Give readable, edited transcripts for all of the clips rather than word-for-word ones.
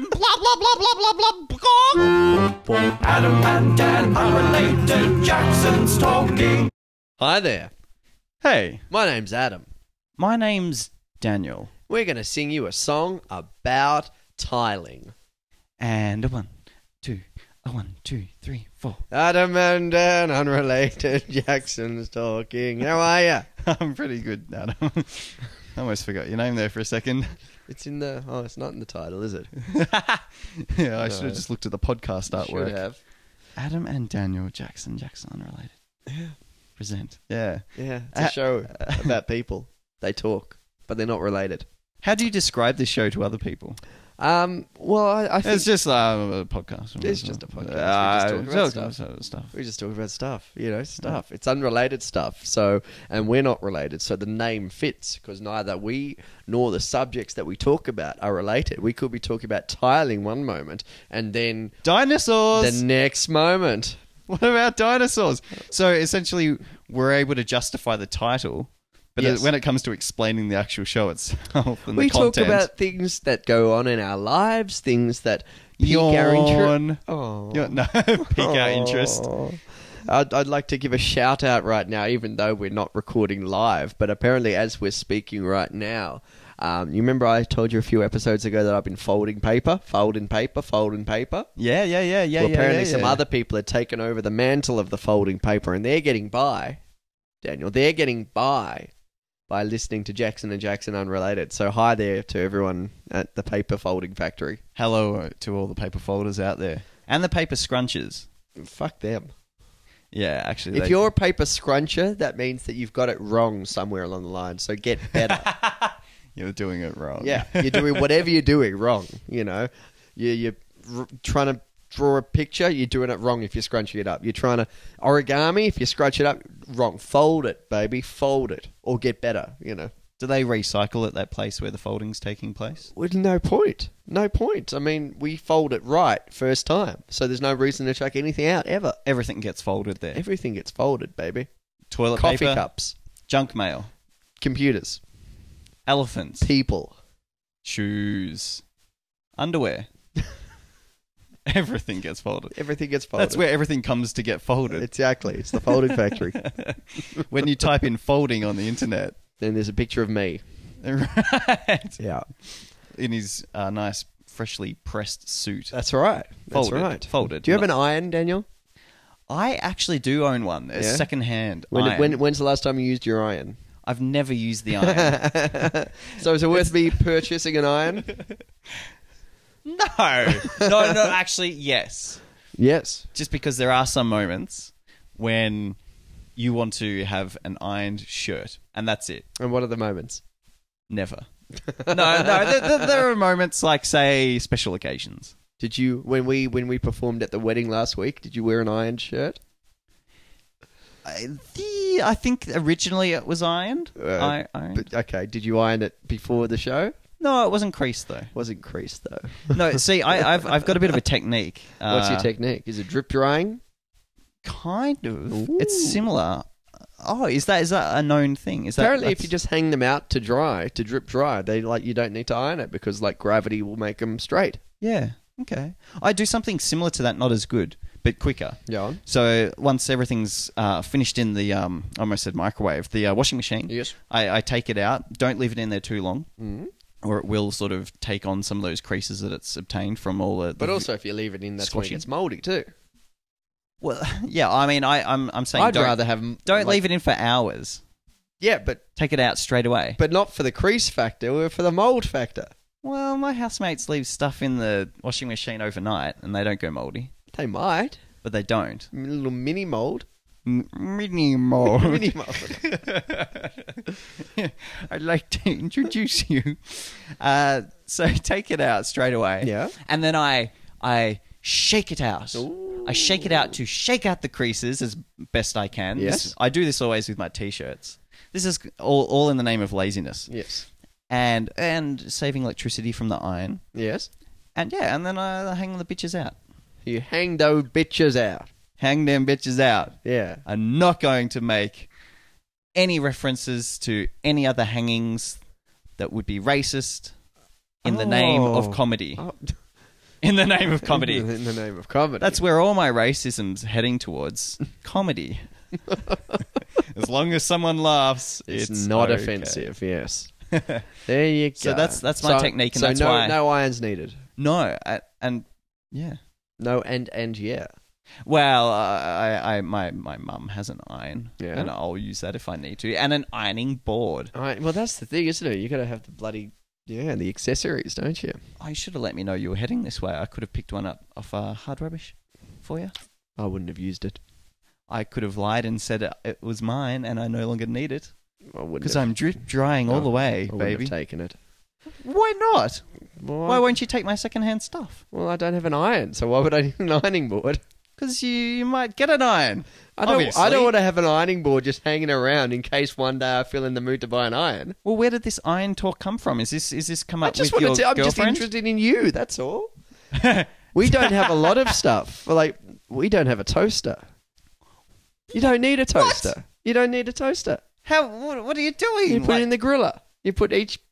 blah, blah, blah, blah, blah, blah. Adam and Dan, unrelated, Jackson's talking. Hi there. Hey, My name's Adam. my name's Daniel. We're going to sing you a song about tiling. And a 1, 2, 3, 4. Adam and Dan, unrelated, Jackson's talking. How are ya? I'm pretty good, Adam. I almost forgot your name there for a second. It's in the... Oh, it's not in the title, is it? Yeah, I should have just looked at the podcast artwork. Should have. Adam and Daniel, Jackson Unrelated. Yeah. Present. Yeah. Yeah, it's a show about people. They talk, but they're not related. How do you describe this show to other people? Well, I think... It's just a podcast. It's just a podcast. We just talk about stuff. We just talk about stuff, stuff. It's unrelated stuff. So, and we're not related. So the name fits because neither we nor the subjects that we talk about are related. We could be talking about tiling one moment and then Dinosaurs! the next moment. What about dinosaurs? So essentially, we're able to justify the title, but Yes. when it comes to explaining the actual show itself and We the content... talk about things that go on in our lives, things that pique our interest. Yawn. Oh. No, pique our interest. I'd like to give a shout out right now, even though we're not recording live, but apparently as we're speaking right now, you remember I told you a few episodes ago that I've been folding paper? Yeah. Well, apparently some other people had taken over the mantle of the folding paper, and they're getting by, Daniel. They're getting by listening to Jackson and Jackson Unrelated. So hi there to everyone at the paper folding factory. Hello to all the paper folders out there. And the paper scrunchers. Fuck them. Yeah, actually. If you're a paper scruncher, that means that you've got it wrong somewhere along the line. So get better. You're doing it wrong. Yeah, you're doing whatever you're doing wrong. You know, you're trying to draw a picture, you're doing it wrong if you're scrunching it up. You're trying to origami, if you scrunch it up, wrong. Fold it, baby, fold it, or get better. Do they recycle at that place where the folding's taking place? Well, no point. I mean, we fold it right first time, so there's no reason to chuck anything out ever. Everything gets folded there. Everything gets folded, baby. Toilet Coffee paper, cups, junk mail, computers, elephants, people, shoes, underwear. Everything gets folded. Everything gets folded. That's where everything comes to get folded. Exactly. It's the folding factory. When you type in folding on the internet. Then there's a picture of me. Right. Yeah. In his nice, freshly pressed suit. That's right. That's Folded. right. Folded. Do you have an iron, Daniel? I actually do own one. A Yeah? second-hand iron. When's the last time you used your iron? I've never used the iron. So is it worth me purchasing an iron? No, actually, yes. Yes. Just because there are some moments when you want to have an ironed shirt, and that's it. And what are the moments? Never. No. There are moments like, say, special occasions. Did you when we performed at the wedding last week? Did you wear an ironed shirt? I think originally it was ironed. Ironed. But, okay. Did you iron it before the show? No, it wasn't creased though. Wasn't creased though. No, see, I've got a bit of a technique. What's your technique? Is it drip drying? Kind of. Ooh. It's similar. Oh, is that a known thing? Apparently, if you just hang them out to dry, to drip dry, you don't need to iron it because gravity will make them straight. Yeah. Okay. I do something similar to that, not as good, but quicker. Yeah. So once everything's finished in the I almost said microwave, the washing machine. Yes. I take it out. Don't leave it in there too long. Mm-hmm. Or it will sort of take on some of those creases that it's obtained from all the... But also, if you leave it in, that's when it gets mouldy too. Well, yeah, I mean, I'm saying I'd rather have... Don't leave it in for hours. Yeah, but... Take it out straight away. But not for the crease factor, or for the mould factor. Well, my housemates leave stuff in the washing machine overnight, and they don't go mouldy. They might. But they don't. A little mini mould. Mini mold. Mini mould. I'd like to introduce you. So take it out straight away. Yeah. And then I shake it out. Ooh. I shake it out to shake out the creases as best I can. Yes. I do this always with my T-shirts. This is all in the name of laziness. Yes. And saving electricity from the iron. Yes. And yeah, and then I hang the bitches out. You hang those bitches out. Hang them bitches out. Yeah. I'm not going to make any references to any other hangings that would be racist in the name of comedy. Oh. In the name of comedy. In the name of comedy. That's where all my racism's heading towards. Comedy. As long as someone laughs, it's not okay. offensive, yes. There you go. So that's my technique, and so that's no, why... no irons needed. No, and yeah. No, and yeah. Well, my mum has an iron, Yeah. and I'll use that if I need to, and an ironing board. All right, well, that's the thing, isn't it? You got to have the bloody... Yeah, the accessories, don't you? Oh, you should have let me know you were heading this way. I could have picked one up off Hard Rubbish for you. I wouldn't have used it. I could have lied and said it was mine and I no longer need it. I wouldn't Because have. I'm drip drying all the way, I wouldn't baby. have taken it. Why not? Well, Why won't you take my second-hand stuff? Well, I don't have an iron, so why would I need an ironing board? Because you might get an iron. I don't want to have an ironing board just hanging around in case one day I feel in the mood to buy an iron. Well, where did this iron talk come from? Is this come up with your I'm just girlfriend? interested in you, that's all. We don't have a lot of stuff. Like, we don't have a toaster. You don't need a toaster. What? You don't need a toaster. How? What are you doing? You put it in the griller. You put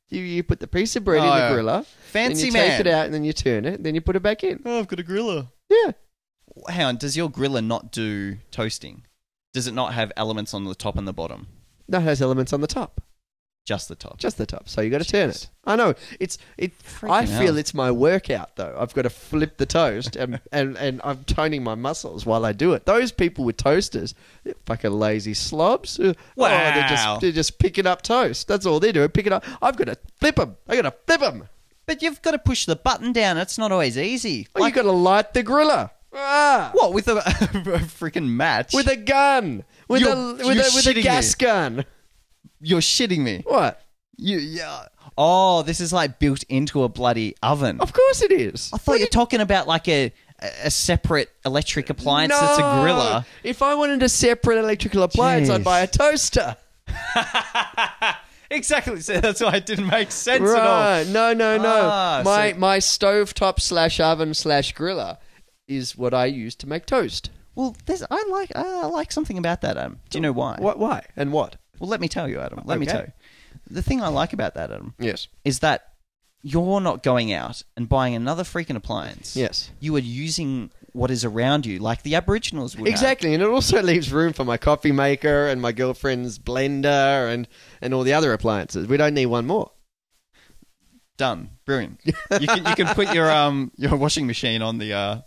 you put the piece of bread in the griller. Fancy then you man. take it out and then you turn it. Then you put it back in. Oh, I've got a griller. Yeah. Hang on, does your griller not do toasting? Does it not have elements on the top and the bottom? No, it has elements on the top. Just the top. Just the top. So you got to turn it. I know. I feel hell. it's my workout though. I've got to flip the toast and I'm toning my muscles while I do it. Those people with toasters, they're fucking lazy slobs. Wow. They're just picking up toast. That's all they're doing. Pick it up. I've got to flip them. I got to flip them. But you've got to push the button down. It's not always easy. Oh, you got to light the griller. What, with a freaking match? With a gun. With You're a gas gun. You're shitting me. What? Yeah. Oh, this is like built into a bloody oven. Of course it is. I thought you were talking about like a separate electric appliance that's a griller. If I wanted a separate electrical appliance, I'd Jeez. buy a toaster. Exactly. So that's why it didn't make sense at all. Right. No. Ah, My stovetop / oven / griller is what I use to make toast. Well, I like something about that, Adam. Do you know why? What? Why? And what? Well, let me tell you, Adam. Let me tell you. The thing I like about that, Adam, Yes. is that you're not going out and buying another freaking appliance. Yes. You are using what is around you, like the Aboriginals would have. Exactly, and it also leaves room for my coffee maker and my girlfriend's blender and all the other appliances. We don't need one more. Done. Brilliant. You can put your washing machine on the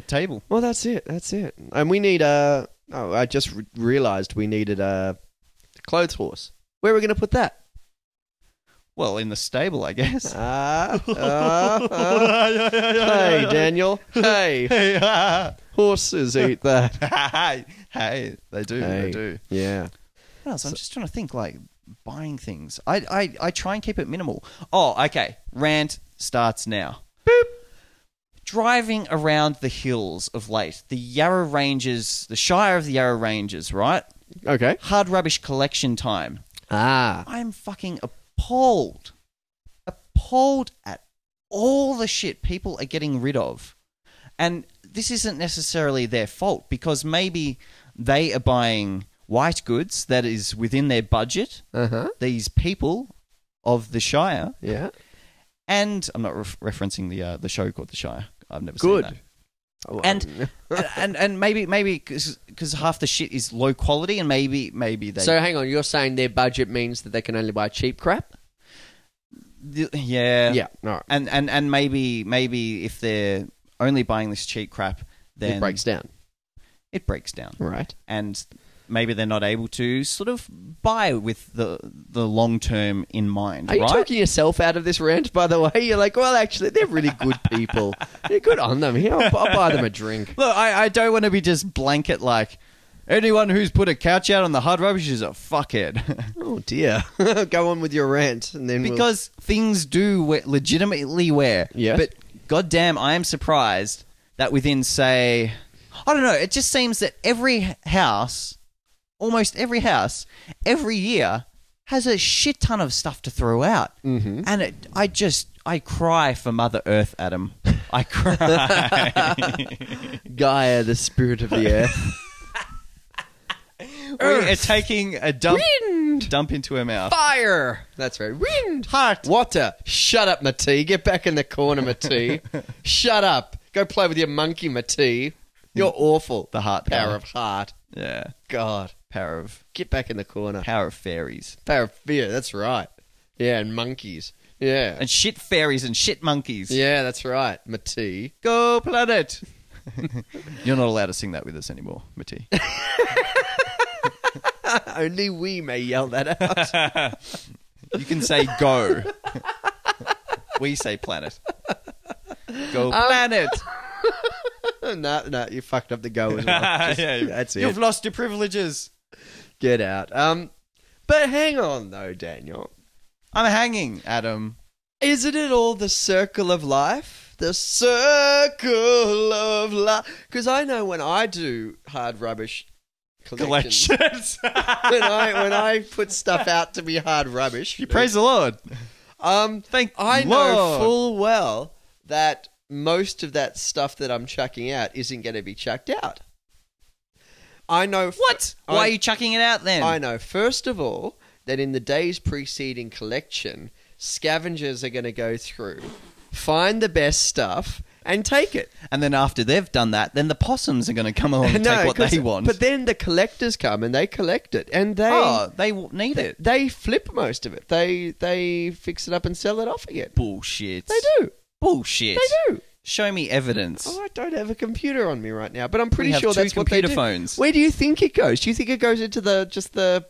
table. Well, that's it. And we need I just realised we needed a clothes horse. Where are we going to put that? Well, in the stable, I guess. Hey, Daniel. Hey. Horses eat that. Hey, they do. Hey. They do. Yeah. What else? I'm just trying to think, like, buying things. I try and keep it minimal. Oh, okay. Rant starts now. Boop. Driving around the hills of late, the Yarra Ranges, the Shire of the Yarra Ranges, right? Okay. Hard rubbish collection time. I'm fucking appalled at all the shit people are getting rid of. And this isn't necessarily their fault, because maybe they are buying white goods that is within their budget, these people of the Shire. Yeah. And I'm not referencing the show called The Shire. I've never seen that. Oh, And maybe because half the shit is low quality, and maybe they... So hang on, you're saying their budget means that they can only buy cheap crap? Yeah. Yeah. No. And maybe if they're only buying this cheap crap, then It breaks down. It breaks down. Right. And maybe they're not able to sort of buy with the long term in mind. Are you right? talking yourself out of this rant, by the way? You're like, well, actually, they're really good people. They're good on them. Here, I'll buy them a drink. Look, I don't want to be just blanket like, anyone who's put a couch out on the hard rubbish is a fuckhead. Oh, dear. Go on with your rant. And then Because things do legitimately wear. Yes. But goddamn, I am surprised that within, say... I don't know, it just seems that every house, almost every house, every year has a shit ton of stuff to throw out. Mm-hmm. And I cry for Mother Earth, Adam. I cry. Gaia, the spirit of the earth. We are taking a dump. Wind. Dump into her mouth. Fire. That's right. Wind. Heart. Water. Shut up, Matee. Get back in the corner, Matee. Shut up. Go play with your monkey, Matee. You're awful. The heart Power of heart. Yeah. God. Power of... Get back in the corner. Power of fairies. Power of fear. That's right. Yeah, and monkeys. Yeah. And shit fairies and shit monkeys. Yeah, that's right. Matee. Go planet. You're not allowed to sing that with us anymore, Matee. Only we may yell that out. You can say go. We say planet. Go planet. No, you fucked up the go as well. Yeah, that's it. You've lost your privileges. Get out. But hang on though, Daniel. I'm hanging, Adam. Isn't it all the circle of life? The circle of life. Because I know when I do hard rubbish collections. when I put stuff out to be hard rubbish. You praise the Lord. I know full well that most of that stuff that I'm chucking out isn't going to be chucked out. I know... What? Why are you chucking it out then? I know, first of all, that in the days preceding collection, scavengers are going to go through, find the best stuff, and take it. And then after they've done that, then the possums are going to come along and take what they want. But then the collectors come and they collect it. And they need it. They flip most of it. They fix it up and sell it off again. Bullshit. They do. Bullshit. They do. Show me evidence. Oh, I don't have a computer on me right now, but I'm pretty sure that's what they do. computer phones. Where do you think it goes? Do you think it goes into the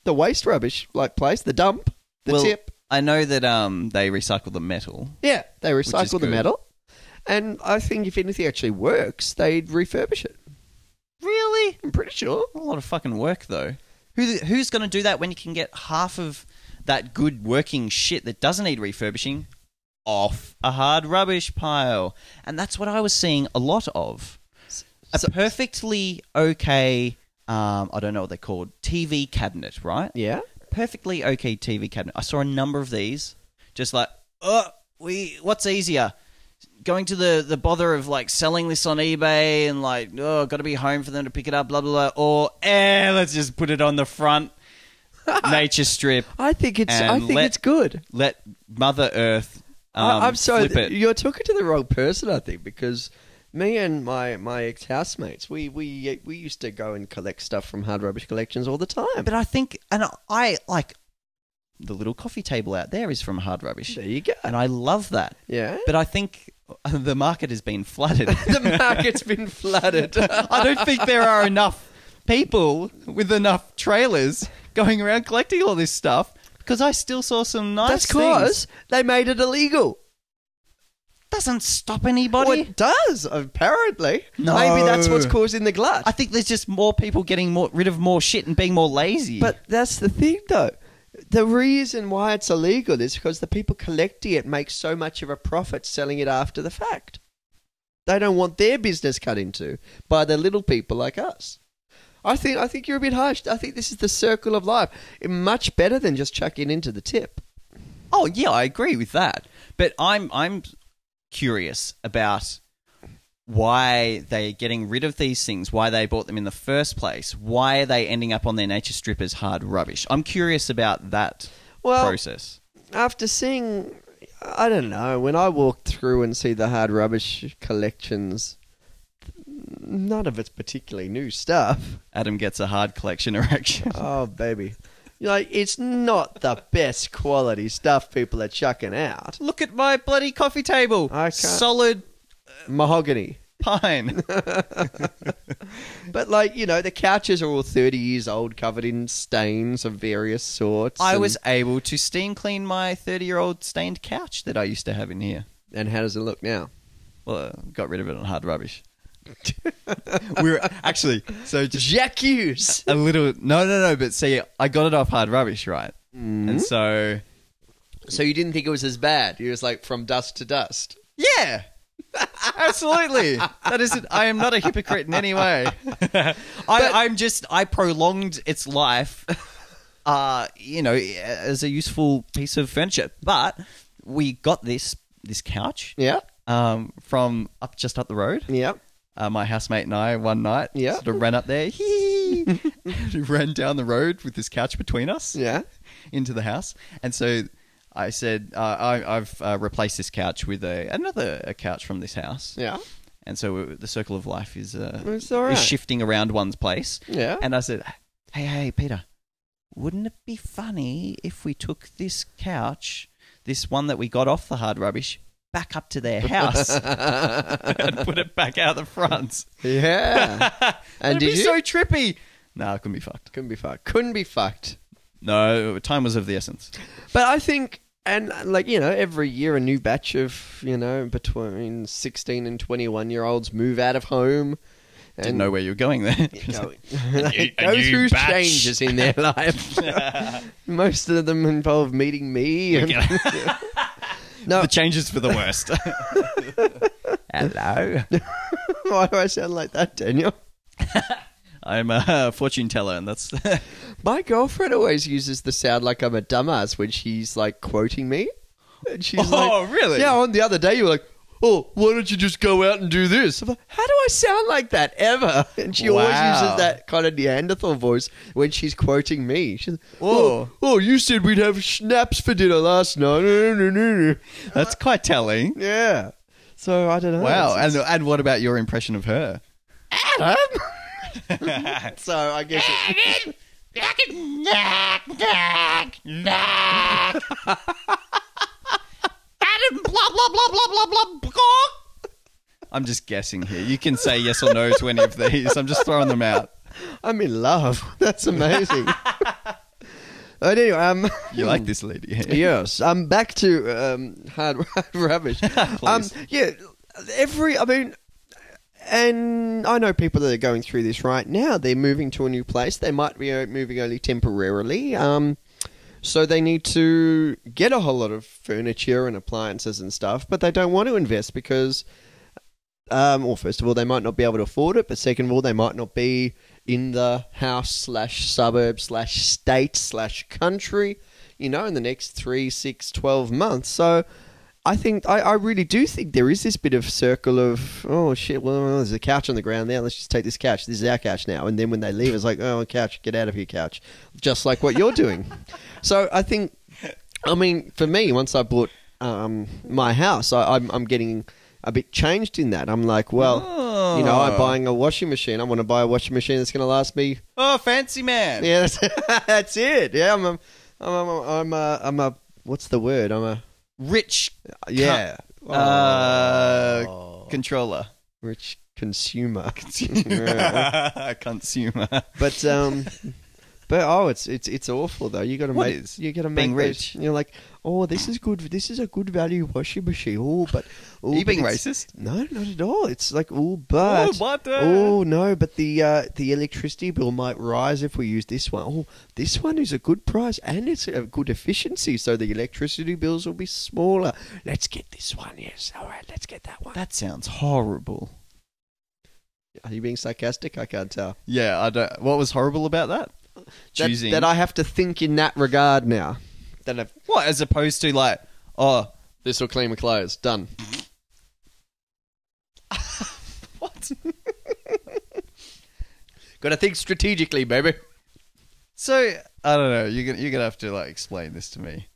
waste rubbish place, the dump, the tip? I know that they recycle the metal. Yeah, they recycle the metal, and I think if anything actually works, they'd refurbish it. Really? I'm pretty sure. A lot of fucking work though. Who's going to do that when you can get half of that good working shit that doesn't need refurbishing off a hard rubbish pile? And that's what I was seeing a lot of. A perfectly okay, I don't know what they're called, TV cabinet, right? Yeah. Perfectly okay TV cabinet. I saw a number of these, just like, what's easier? Going to the bother of like selling this on eBay and like, got to be home for them to pick it up, blah, blah, blah, or, let's just put it on the front nature strip. I think it's good. Let Mother Earth I'm sorry, flip it. You're talking to the wrong person, I think, because me and my ex-housemates, we used to go and collect stuff from hard rubbish collections all the time. But I think, and I like, the little coffee table out there is from hard rubbish. There you go. And I love that. Yeah. But I think the market has been flooded. The market's been flooded. I don't think there are enough people with enough trailers going around collecting all this stuff, because I still saw some nice That's because things. they made it illegal. Doesn't stop anybody. Well, it does, apparently. No. Maybe that's what's causing the glut. I think there's just more people getting rid of more shit and being more lazy. But that's the thing, though. The reason why it's illegal is because the people collecting it make so much of a profit selling it after the fact. They don't want their business cut into by the little people like us. I think you're a bit harsh. I think this is the circle of life. Much better than just chucking into the tip. Oh yeah, I agree with that. But I'm curious about why they're getting rid of these things, why they bought them in the first place, why are they ending up on their nature strip as hard rubbish? I'm curious about that process. After seeing, I don't know, when I walk through and see the hard rubbish collections, none of it's particularly new stuff. Adam gets a hard collection erection. Oh, baby. Like, it's not the best quality stuff people are chucking out. Look at my bloody coffee table. I can't. Solid mahogany. Pine. But, like, you know, the couches are all 30 years old, covered in stains of various sorts. I was able to steam clean my 30-year-old stained couch that I used to have in here. And how does it look now? Well, got rid of it on hard rubbish. We're actually so just Jacques Hughes. a little no. But see, I got it off hard rubbish, right? And so you didn't think it was as bad? You was like from dust to dust. Yeah, absolutely. That isn't. I am not a hypocrite in any way. I prolonged its life, as a useful piece of furniture. But we got this couch, from just up the road. Yeah. My housemate and I one night sort of ran up there. Daddy! And he ran down the road with this couch between us. Yeah. Into the house. And so I said, I've replaced this couch with another couch from this house. Yeah. And so the circle of life is right. shifting around one's place. Yeah. And I said, hey, Peter, wouldn't it be funny if we took this couch, this one that we got off the hard rubbish, back up to their house and put it back out the front? Yeah. And It'd did be you? so trippy. No, it couldn't be fucked. Couldn't be fucked. No, time was of the essence. But I think, and like, every year a new batch of, between 16 and 21-year-olds move out of home. Didn't know where you were going there. Go through changes in their life. Most of them involve meeting me. No, the changes for the worst. Hello. Why do I sound like that, Daniel? I'm a fortune teller, and that's... My girlfriend always uses the sound like I'm a dumbass when she's like quoting me. And she's really? Yeah, on the other day you were like, oh, why don't you just go out and do this? I'm like, how do I sound like that ever? And she always uses that kind of Neanderthal voice when she's quoting me. She's like, oh, you said we'd have schnapps for dinner last night. That's quite telling. Yeah. So, I don't know. Wow. And what about your impression of her? Adam? So, I guess... Adam, blah, blah, blah, blah, blah, blah. I'm just guessing here. You can say yes or no to any of these. I'm just throwing them out. I'm in love. That's amazing. But anyway, you like this lady here? Yes. Back to hard rubbish. Yeah. And I know people that are going through this right now. They're moving to a new place. They might be moving only temporarily. So they need to get a whole lot of furniture and appliances and stuff, but they don't want to invest because, well, first of all, they might not be able to afford it, but second of all, they might not be in the house/suburb/state/country, in the next 3, 6, 12 months. So I think, I really do think there is this bit of circle of, oh shit, well, there's a couch on the ground there, let's just take this couch, this is our couch now. And then when they leave, it's like, oh, couch, get out of here, couch. Just like what you're doing. So I think, for me, once I bought my house, I'm getting a bit changed in that. I'm like, well, I'm buying a washing machine. I want to buy a washing machine that's going to last me. Oh, fancy man. Yeah, that's it. Yeah, I'm a what's the word? I'm a rich. Yeah. Controller. Rich consumer. Consumer. But it's awful though. You got to make being rich. You're like, oh, this is good. This is a good value washing machine. Are you being racist? No, not at all. It's like, but the electricity bill might rise if we use this one. Oh, this one is a good price and it's a good efficiency, so the electricity bills will be smaller. Let's get this one. Yes, all right. Let's get that one. That sounds horrible. Are you being sarcastic? I can't tell. Yeah, I don't. What was horrible about that? Choosing that I have to think in that regard now. What, as opposed to like, oh, this will clean my clothes. Done. What? Got to think strategically, baby. So I don't know. You're gonna have to explain this to me.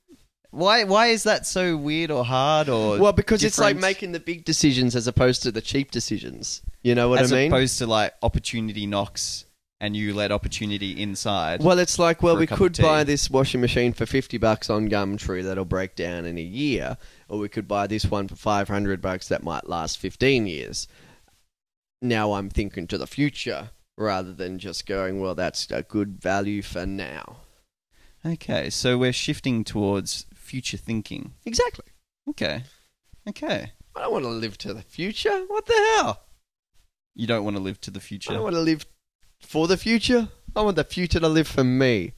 Why is that so weird or hard or? Well, because different? It's like making the big decisions as opposed to the cheap decisions. You know what I mean? As opposed to opportunity knocks. And you let opportunity inside. Well, it's like, we could buy this washing machine for $50 on Gumtree that'll break down in a year, or we could buy this one for $500 that might last 15 years. Now I'm thinking to the future rather than just going, well, that's a good value for now. Okay, so we're shifting towards future thinking. Exactly. Okay. I don't want to live to the future. What the hell? You don't want to live to the future? I don't want to live for the future. I want the future to live for me.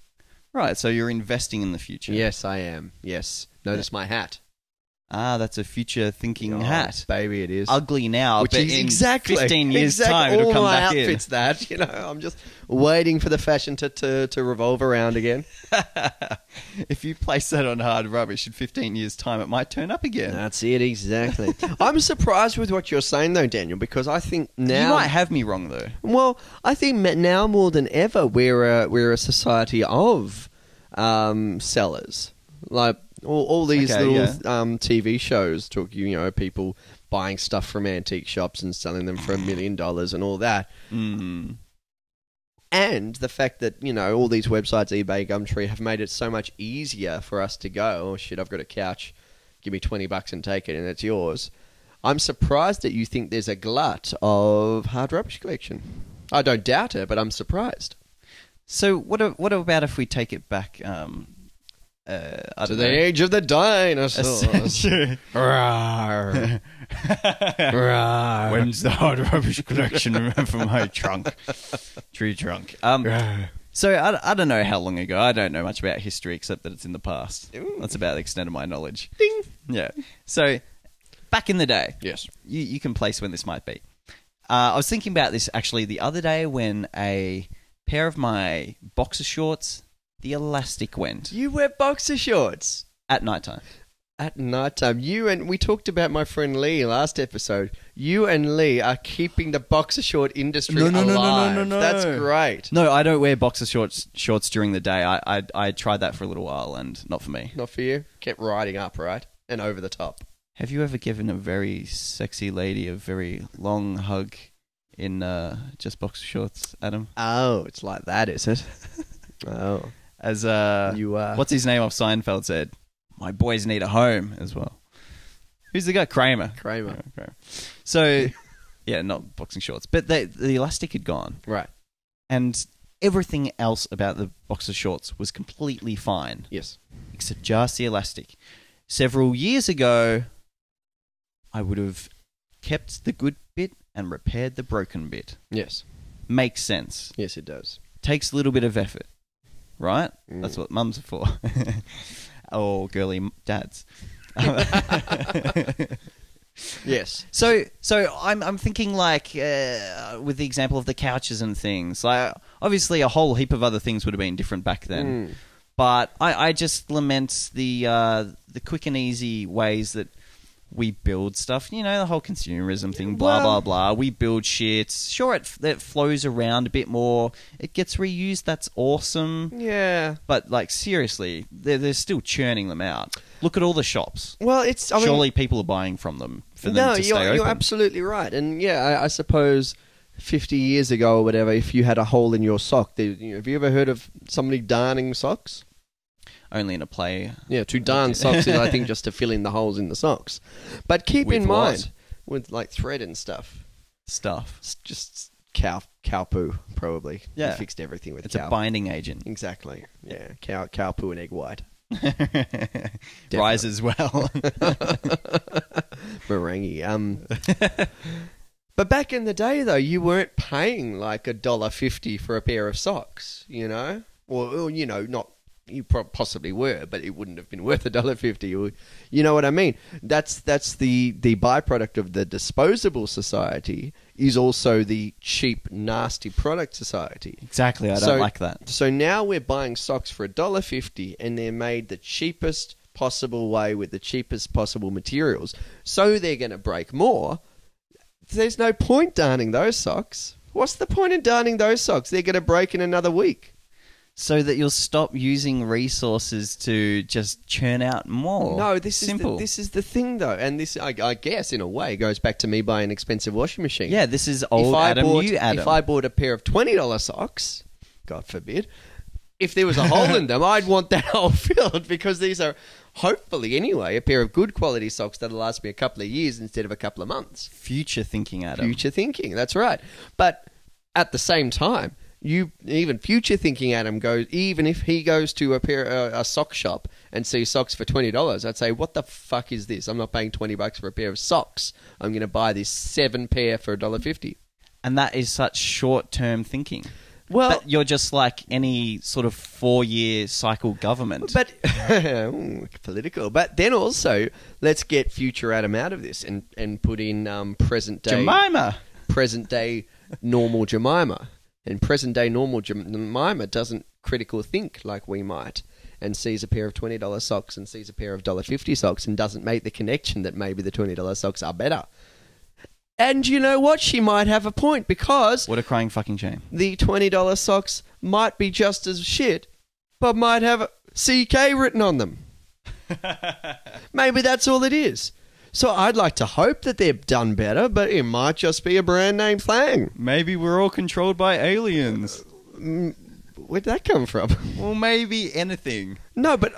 Right, so you're investing in the future. Yes, I am. Yes. Notice my hat. That's a future thinking hat. Baby, it is. Ugly now, Which but is in exactly 15 years' time, it'll all come my back outfits that, I'm just waiting for the fashion to revolve around again. If you place that on hard rubbish in 15 years' time, it might turn up again. That's it, exactly. I'm surprised with what you're saying, though, Daniel, because I think now... You might have me wrong, though. Well, I think now more than ever, we're a society of sellers. Like... All these TV shows talk, people buying stuff from antique shops and selling them for $1 million and all that. Mm. And the fact that, all these websites, eBay, Gumtree, have made it so much easier for us to go, oh shit, I've got a couch, give me $20 and take it and it's yours. I'm surprised that you think there's a glut of hard rubbish collection. I don't doubt it, but I'm surprised. So what about if we take it back... to the age of the dinosaurs. Rawr. Rawr. When's the hard rubbish collection from my trunk? Tree trunk. So I don't know how long ago. I don't know much about history except that it's in the past. Ooh. That's about the extent of my knowledge. Ding. Yeah. So back in the day. Yes. You can place when this might be. I was thinking about this actually the other day when a pair of my boxer shorts... The elastic went. You wear boxer shorts? At nighttime. At nighttime. We talked about my friend Lee last episode. You and Lee are keeping the boxer short industry alive. No. That's great. No, I don't wear boxer shorts during the day. I tried that for a little while and not for me. Not for you? Kept riding up, right? And over the top. Have you ever given a very sexy lady a very long hug in just boxer shorts, Adam? Oh, it's like that, is it? Oh. As what's his name off Seinfeld said, my boys need a home as well. Who's the guy? Kramer. Kramer. So, yeah, not boxing shorts. But the elastic had gone. Right. And everything else about the boxer shorts was completely fine. Yes. Except just the elastic. Several years ago, I would have kept the good bit and repaired the broken bit. Yes. Makes sense. Yes, it does. Takes a little bit of effort. Right? That's what mums are for. Or girly dads. Yes. So I'm thinking like with the example of the couches and things. Like obviously a whole heap of other things would have been different back then. But I just lament the quick and easy ways that we build stuff, the whole consumerism thing, blah, blah. We build shit. Sure, it flows around a bit more. It gets reused. That's awesome. Yeah. But, like, seriously, they're still churning them out. Look at all the shops. Well, surely people are buying from them for them to stay open. You're absolutely right. And, yeah, I suppose 50 years ago or whatever, if you had a hole in your sock, have you ever heard of somebody darning socks? Only in a play. Yeah, to darn socks is, I think, just to fill in the holes in the socks. But keep in mind, with like thread and stuff. Just cow poo, probably. Yeah. You fixed everything with it's cow. It's a binding agent. Exactly. Yeah, cow poo and egg white. Rise as well. Meringue. But back in the day, though, you weren't paying like $1.50 for a pair of socks, Or not... You possibly were, but it wouldn't have been worth $1.50. You know what I mean? That's the byproduct of the disposable society is also the cheap, nasty product society. Exactly, I don't like that. So now we're buying socks for $1.50 and they're made the cheapest possible way with the cheapest possible materials. So they're going to break more. There's no point darning those socks. What's the point in darning those socks? They're going to break in another week. So that you'll stop using resources to just churn out more. No, this is the thing, though. And this, I guess, in a way, goes back to me buying an expensive washing machine. Yeah, this is old Adam, new Adam. If I bought a pair of $20 socks, God forbid, if there was a hole in them, I'd want that hole filled because these are, hopefully anyway, a pair of good quality socks that'll last me a couple of years instead of a couple of months. Future thinking, Adam. Future thinking, that's right. But at the same time... even future thinking Adam even if he goes to a sock shop and sees socks for $20, I'd say, what the fuck is this? I'm not paying $20 for a pair of socks. I'm going to buy this 7 pair for $1.50. And that is such short-term thinking. Well, but you're just like any sort of 4-year cycle government. But political. But then also, let's get future Adam out of this and put in present day normal Jemima. And present day normal Jemima doesn't critical think like we might, and sees a pair of $20 socks and sees a pair of $1.50 socks and doesn't make the connection that maybe the $20 socks are better. And you know what? She might have a point, because... What a crying fucking shame. The $20 socks might be just as shit, but might have CK written on them. Maybe that's all it is. So I'd like to hope that they've done better, but it might just be a brand name thing. Maybe we're all controlled by aliens. Where'd that come from? Well, maybe anything. No, but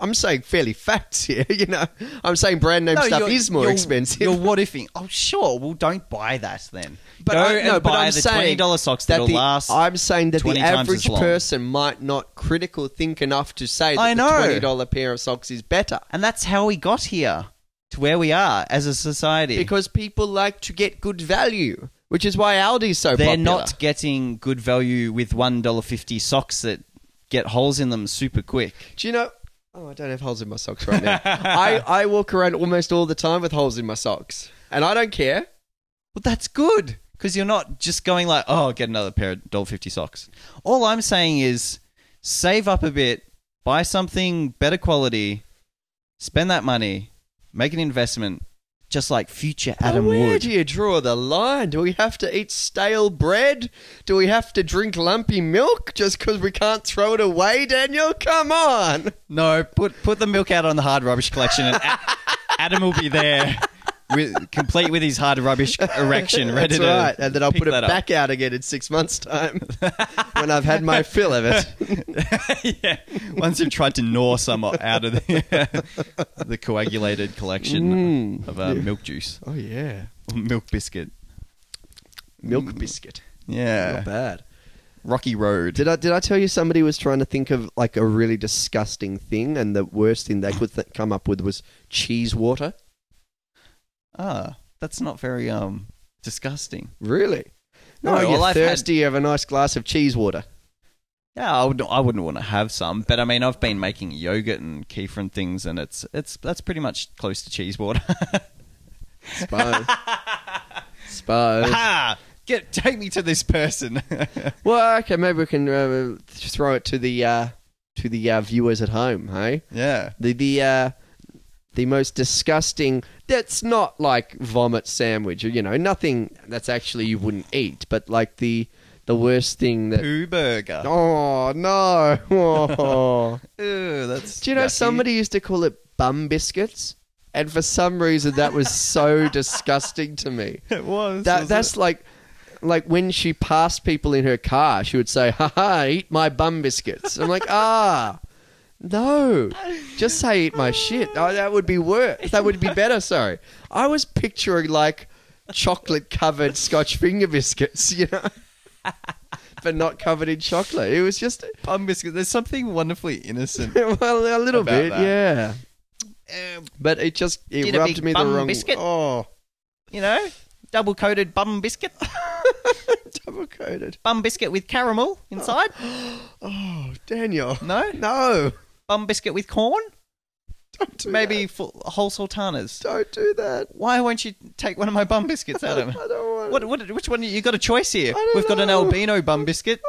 I'm saying fairly facts here, you know. I'm saying brand name stuff is more expensive. You're what-ifing. Oh, sure. Well, don't buy that then. But buy the $20 socks that'll last. I'm saying that the average long. person might not critical think enough to say that the $20 pair of socks is better. And that's how we got here, to where we are as a society. Because people like to get good value, which is why Aldi's so popular. They're not getting good value with $1.50 socks that get holes in them super quick. Do you know... Oh, I don't have holes in my socks right now. I walk around almost all the time with holes in my socks. And I don't care. Well, that's good. Because you're not just going like, oh, I'll get another pair of $1.50 socks. All I'm saying is save up a bit, buy something better quality, spend that money, make an investment, just like future Adam would. Where do you draw the line? Do we have to eat stale bread? Do we have to drink lumpy milk just because we can't throw it away, Daniel? Come on. No, put the milk out on the hard rubbish collection and Adam will be there, complete with his hard rubbish erection, ready That's right. And then I'll put it back up. out again in 6 months' time when I've had my fill of it. Yeah. Once you've tried to gnaw some out of the coagulated collection of milk juice. Oh, yeah. Or milk biscuit. Milk biscuit. Yeah. Not bad. Rocky Road. Did I tell you somebody was trying to think of like a really disgusting thing, and the worst thing they could come up with was cheese water? Ah, that's not very disgusting. Really? No, you're thirsty, you have a nice glass of cheese water. Yeah, I wouldn't want to have some, but I mean, I've been making yogurt and kefir and things, and that's pretty much close to cheese water. Suppose. Take me to this person. Well, okay, maybe we can throw it to the viewers at home, hey? Yeah. The most disgusting... That's not like vomit sandwich, or, you know, nothing that's actually you wouldn't eat, but like the worst thing that... Poo burger. Oh, no. Oh. Ew, that's Do you know, yucky. somebody used to call it bum biscuits? And for some reason, that was so disgusting to me. It was. That's like when she passed people in her car, she would say, "Ha, eat my bum biscuits." I'm like, no, just say eat my shit. Oh, that would be worse. That would be better. Sorry, I was picturing like chocolate-covered Scotch finger biscuits, you know, but not covered in chocolate. It was just bum biscuit. There's something wonderfully innocent. Well, a little bit, that. yeah. But it rubbed me the wrong. Biscuit. Oh, you know, double-coated bum biscuit. Double-coated bum biscuit with caramel inside. Oh, Daniel. No. Bum biscuit with corn. Don't do Maybe that. whole sultanas. Don't do that. Why won't you take one of my bum biscuits, Adam? I don't want. Which one? You got a choice here. We've got an know. albino bum biscuit,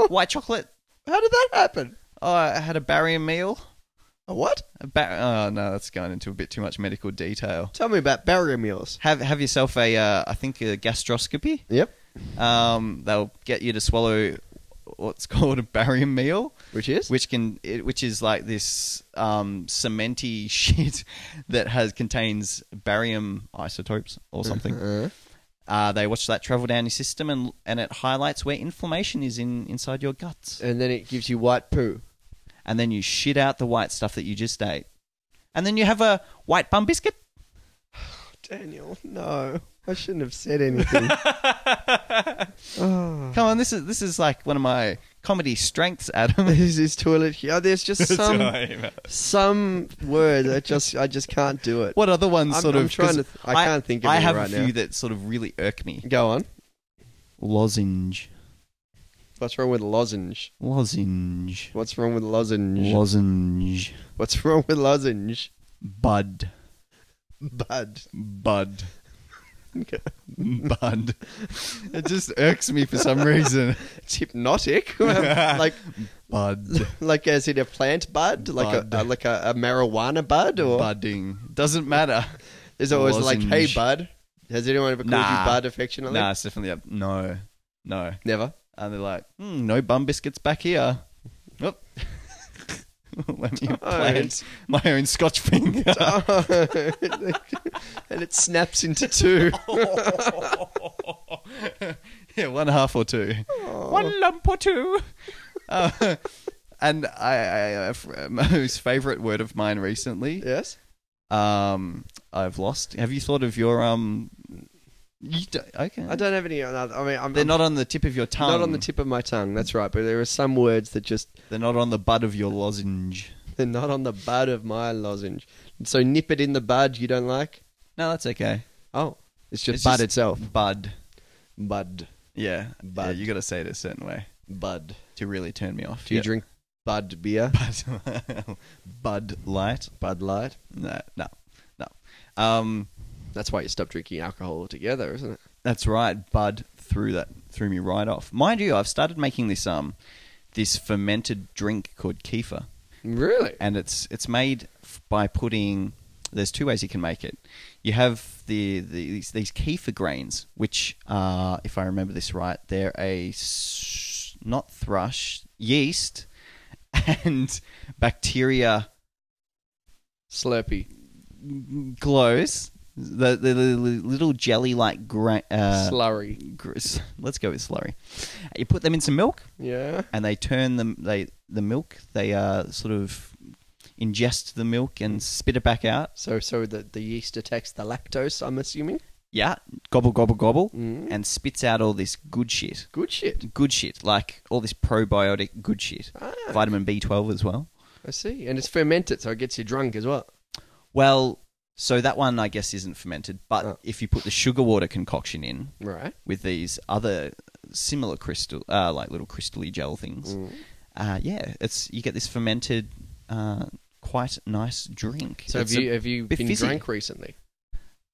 white chocolate. How did that happen? Oh, I had a barium meal. A what? Oh no, that's going into a bit too much medical detail. Tell me about barium meals. Have yourself a gastroscopy. Yep. They'll get you to swallow what's called a barium meal, which is like this cementy shit that contains barium isotopes or something. They watch that travel down your system and it highlights where inflammation is inside your guts. And then it gives you white poo. And then you shit out the white stuff that you just ate. And then you have a white bum biscuit. Daniel, no. I shouldn't have said anything. Come on, this is like one of my comedy strengths, Adam. This is toilet here. There's just some word that I just can't do it. What other ones I can't think of it right now. I have a few that sort of really irk me. Go on. Lozenge. What's wrong with lozenge? Lozenge. What's wrong with lozenge? Lozenge. What's wrong with lozenge? Bud. Bud. Bud. Bud. It just irks me for some reason. It's hypnotic. Like bud. Like as in a plant bud? Like bud. like a marijuana bud? Or budding. Doesn't matter. There's always Lozenge. like, hey bud. Has anyone ever called you bud affectionately? Nah, it's definitely a no. Never? And they're like, no bum biscuits back here. Oh. Let me plant my own Scotch finger. And it snaps into two. Yeah, 1/2 or 2. Oh. 1 lump or 2. And I most favourite word of mine recently. Yes. I've lost. Have you thought of your okay. I don't have any. They're not on the tip of your tongue. Not on the tip of my tongue. That's right. But there are some words that just. They're not on the bud of your lozenge. They're not on the bud of my lozenge. So nip it in the bud. You don't like? No, that's okay. Oh, it's just bud itself. Bud. Yeah, bud. Yeah, you got to say it a certain way. Bud. To really turn me off. Do you drink bud beer? Bud Light. Bud Light? No. That's why you stopped drinking alcohol altogether, isn't it? That's right. Bud threw me right off. Mind you, I've started making this fermented drink called kefir. Really? And it's made by putting. There's 2 ways you can make it. You have these kefir grains, which are, if I remember this right, they're not thrush, yeast, and bacteria. Slurpee. Close. The little jelly-like slurry. Let's go with slurry. You put them in some milk. Yeah. And they turn them. The milk. They sort of ingest the milk and spit it back out. So the yeast attacks the lactose, I'm assuming. Yeah. Gobble gobble gobble, and spits out all this good shit. Good shit. Good shit. Like all this probiotic good shit. Vitamin B12 as well. I see. And it's fermented, so it gets you drunk as well. Well. So that one, I guess, isn't fermented. But if you put the sugar water concoction in, right, with these other similar crystal, like little crystally gel things, you get this fermented, quite nice drink. So have you been drunk recently?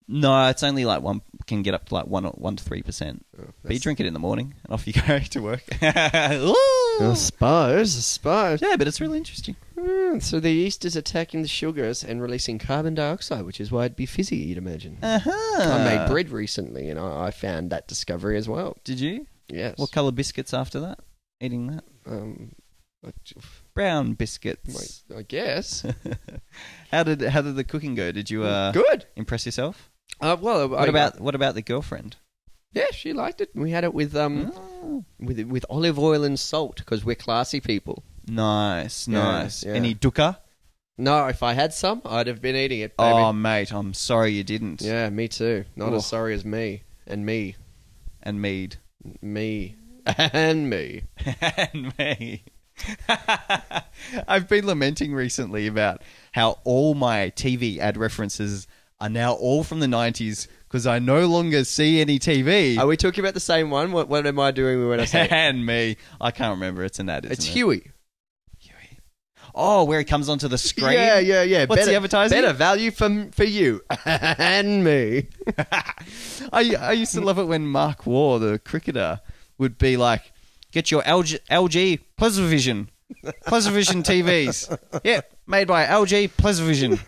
No, it's only like can get up to like 1 to 3%. But you drink it in the morning and off you go to work. I suppose. Yeah, but it's really interesting. So the yeast is attacking the sugars and releasing carbon dioxide, which is why it'd be fizzy, you'd imagine. I made bread recently, and I found that discovery as well. Did you? Yes. What colour biscuits after that? Eating that? Brown biscuits. I guess. How did the cooking go? Did you good impress yourself? What about the girlfriend? Yeah, she liked it. We had it with with olive oil and salt because we're classy people. Nice. Yeah. Any dukkha? No, if I had some, I'd have been eating it, baby. Oh, mate, I'm sorry you didn't. Yeah, me too. Not as sorry as me. And me. And mead. Me. And me. And me. I've been lamenting recently about how all my TV ad references are now all from the 90s because I no longer see any TV. Are we talking about the same one? What am I doing when I say And me. I can't remember. It's an ad, It's Huey. Oh, where he comes onto the screen? Yeah. What's the advertising? Better value for you. And me. I used to love it when Mark Waugh, the cricketer, would be like, get your LG Pleasure-Vision TVs. Yeah, made by LG Pleasure-Vision.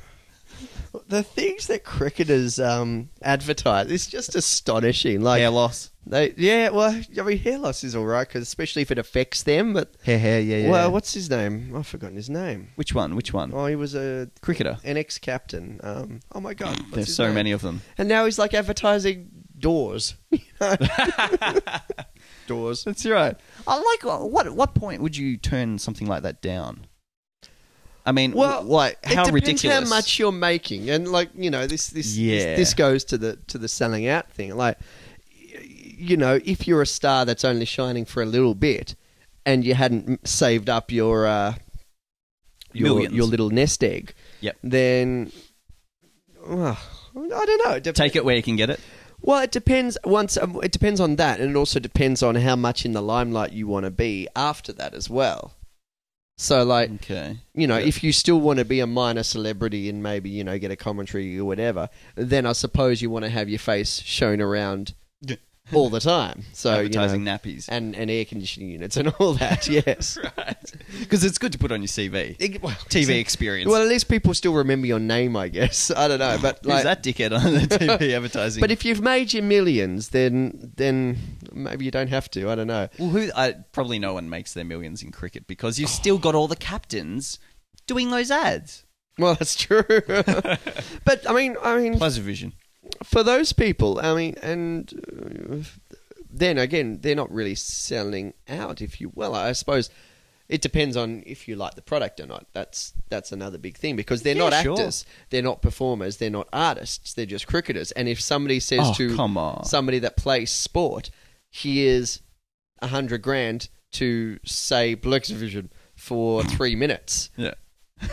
The things that cricketers advertise is just astonishing. Like hair loss. Hair loss is all right, cause especially if it affects them. But hair, yeah. Well, what's his name? I've forgotten his name. Which one? Oh, he was a cricketer, an ex-captain. Oh my god, there's so many of them. And now he's like advertising doors. Doors. That's right. I like. What point would you turn something like that down? I mean, like how it depends ridiculous. How much you're making, and like this goes to the selling out thing. Like, if you're a star that's only shining for a little bit, and you hadn't saved up your little nest egg, yep, then I don't know. Take it where you can get it. Well, it depends. It depends on that, and it also depends on how much in the limelight you want to be after that as well. So, like, if you still want to be a minor celebrity and maybe get a commentary or whatever, then I suppose you want to have your face shown around all the time. So advertising nappies and air conditioning units and all that. Yes, right. Because it's good to put on your CV. TV experience. Well, at least people still remember your name, I guess. I don't know, but who's that dickhead on the TV advertising? But if you've made your millions, then maybe you don't have to. I don't know. Well, probably no one makes their millions in cricket because you've still got all the captains doing those ads. Well, that's true. But I mean, Pleasure Vision. For those people, I mean, and then again, they're not really selling out. I suppose it depends on if you like the product or not. That's another big thing because they're not actors, they're not performers, they're not artists, they're just cricketers. And if somebody says somebody that plays sport, here's $100,000 to say Pleasure Vision for 3 minutes. Yeah.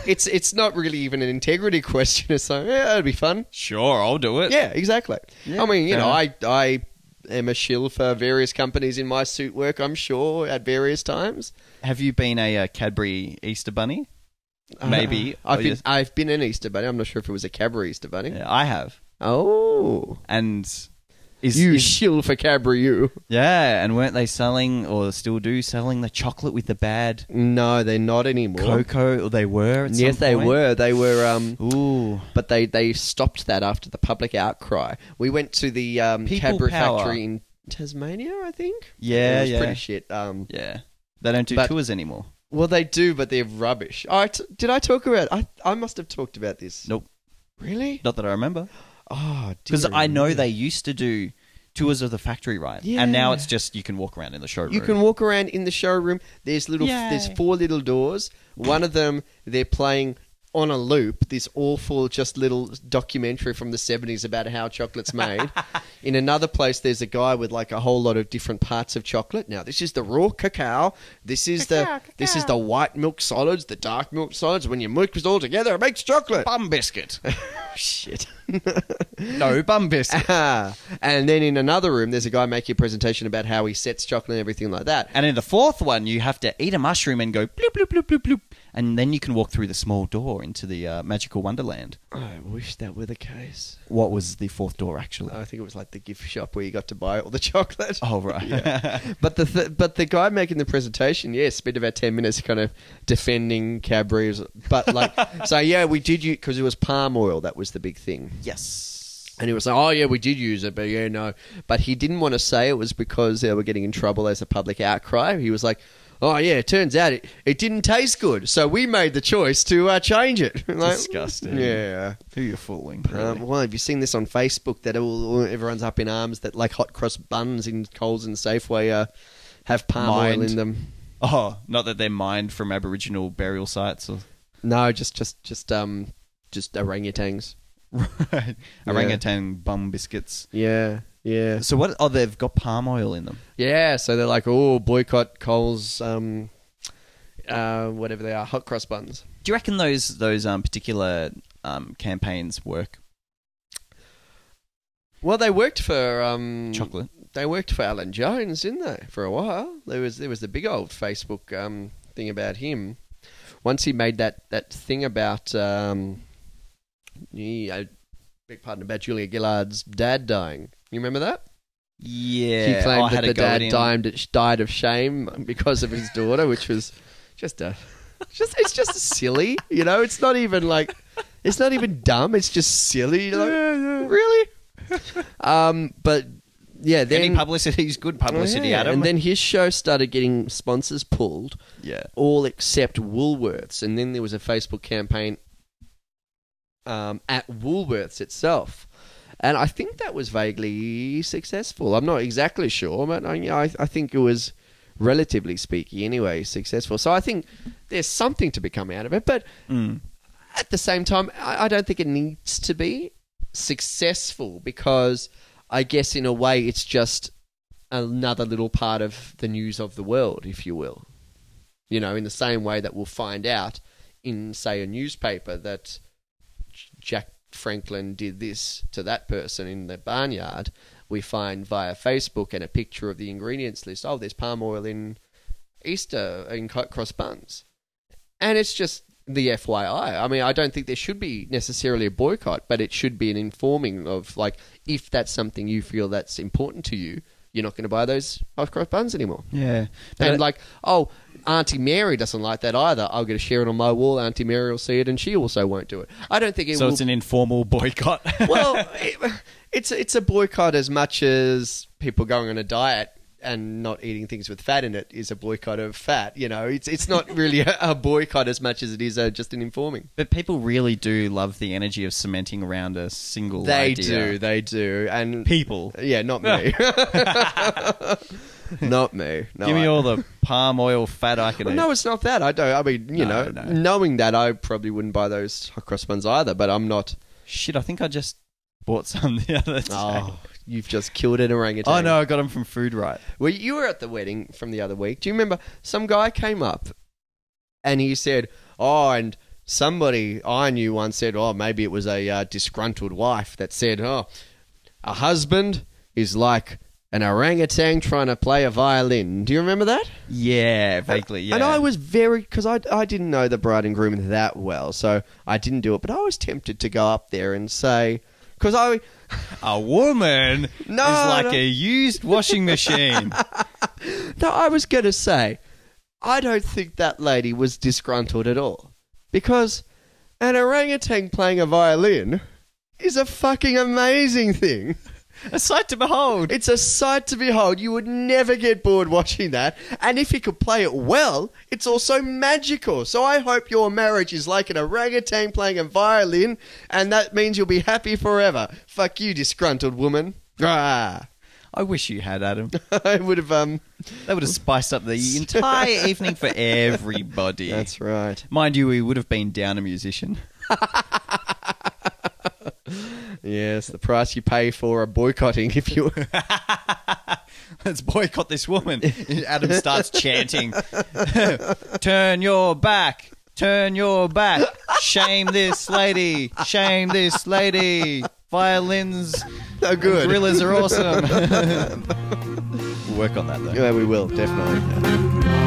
It's not really even an integrity question. It's like, yeah, that'd be fun. Sure, I'll do it. Yeah, exactly. Yeah, I mean, I am a shill for various companies in my suit work, I'm sure, at various times. Have you been a Cadbury Easter Bunny? Maybe. I've been an Easter Bunny. I'm not sure if it was a Cadbury Easter Bunny. Yeah, I have. Oh. And... You shill for Cadbury, you. Yeah, and weren't they selling, or still selling the chocolate with the bad... No, they're not anymore. Cocoa, or they were at some point? They were. They were... Ooh. But they stopped that after the public outcry. We went to the Cadbury factory in Tasmania, I think? Yeah, it was pretty shit. Yeah. They don't do tours anymore. Well, they do, but they're rubbish. Did I talk about... I must have talked about this. Nope. Really? Not that I remember. Oh, because I know they used to do tours of the factory, right? Yeah. And now it's just you can walk around in the showroom. You can walk around in the showroom. There's 4 little doors. One of them, they're playing on a loop this awful just little documentary from the 70s about how chocolate's made. In another place, there's a guy with like a whole lot of different parts of chocolate. Now, this is the raw cacao. This is this is the white milk solids, the dark milk solids. When you mix it all together, it makes chocolate. Bum biscuit. Shit. No, bum biscuit. And then in another room, there's a guy making a presentation about how he sets chocolate and everything like that. And in the fourth one, you have to eat a mushroom and go bloop, bloop, bloop, bloop, bloop. And then you can walk through the small door into the magical wonderland. I wish that were the case. What was the fourth door, actually? I think it was like the gift shop where you got to buy all the chocolate. Oh, right. Yeah. But the guy making the presentation, spent about 10 minutes kind of defending Cadbury's. But we did use, because it was palm oil, that was the big thing. Yes. And he was like, oh, yeah, we did use it, but no. But he didn't want to say it was because they were getting in trouble as a public outcry. He was like, oh, yeah, it turns out it didn't taste good, so we made the choice to change it. Disgusting. Yeah. Who you're fooling, really. Well, have you seen this on Facebook that everyone's up in arms that like hot cross buns in Coles and Safeway have palm oil in them? Oh, not that they're mined from Aboriginal burial sites? Or... No, just orangutans. Right. Orangutan bum biscuits. Yeah. Yeah. So what? Oh, they've got palm oil in them. Yeah. So they're like, boycott Coles, whatever they are, hot cross buns. Do you reckon those particular campaigns work? Well, they worked for chocolate. They worked for Alan Jones, didn't they? For a while, there was the big old Facebook thing about him. Once he made that thing about beg pardon, about Julia Gillard's dad dying. You remember that? Yeah. He claimed that the dad died of shame because of his daughter, which was it's just silly, It's not even it's not even dumb. It's just silly. Really? But yeah, then any publicity is good publicity, Adam. And then his show started getting sponsors pulled. Yeah. All except Woolworths, and then there was a Facebook campaign at Woolworths itself. And I think that was vaguely successful. I'm not exactly sure, but I think it was, relatively speaking anyway, successful. So I think there's something to become out of it. But at the same time, I don't think it needs to be successful because I guess in a way it's just another little part of the news of the world, if you will. In the same way that we'll find out in, say, a newspaper that Jack Franklin did this to that person in the barnyard, we find via Facebook and a picture of the ingredients list. Oh, there's palm oil in Easter in cross buns. And it's just the FYI. I mean, I don't think there should be necessarily a boycott, but it should be an informing of, like, if that's something you feel that's important to you, you're not going to buy those hot cross buns anymore. Yeah. And like, oh, Auntie Mary doesn't like that either. I'll get to share it on my wall. Auntie Mary will see it and she also won't do it. I don't think it So it's an informal boycott? Well, it's a boycott as much as people going on a diet and not eating things with fat in it is a boycott of fat. You know, it's not really a boycott as much as it is just an informing. But people really do love the energy of cementing around a single idea. They do. And people. Yeah, not me. Not me. No, Give me all the palm oil fat I can eat. No, it's not that. I mean, no. Knowing that, I probably wouldn't buy those hot cross buns either, but I'm not... Shit, I think I just bought some the other day. Oh, you've just killed an orangutan. Oh, no, I got them from Food Right. Well, you were at the wedding from the other week. Do you remember some guy came up and he said, oh, and somebody I knew once said, oh, maybe it was a disgruntled wife that said, oh, a husband is like an orangutan trying to play a violin. Do you remember that? Yeah, vaguely, yeah. And I was because I didn't know the bride and groom that well, so I didn't do it. But I was tempted to go up there and say, because a woman is like a used washing machine. No, I was going to say, I don't think that lady was disgruntled at all. Because an orangutan playing a violin is a fucking amazing thing. A sight to behold. It's a sight to behold. You would never get bored watching that. And if he could play it well, it's also magical. So I hope your marriage is like an orangutan playing a violin, and that means you'll be happy forever. Fuck you, disgruntled woman. Ah. I wish you had, Adam. I would have, That would have spiced up the entire evening for everybody. That's right. Mind you, we would have been down a musician. Yes, the price you pay for a boycotting if you... Let's boycott this woman. Adam starts chanting. Turn your back. Turn your back. Shame this lady. Shame this lady. Violins. Oh, good. Gorillas are awesome. We'll work on that, though. Yeah, we will, definitely.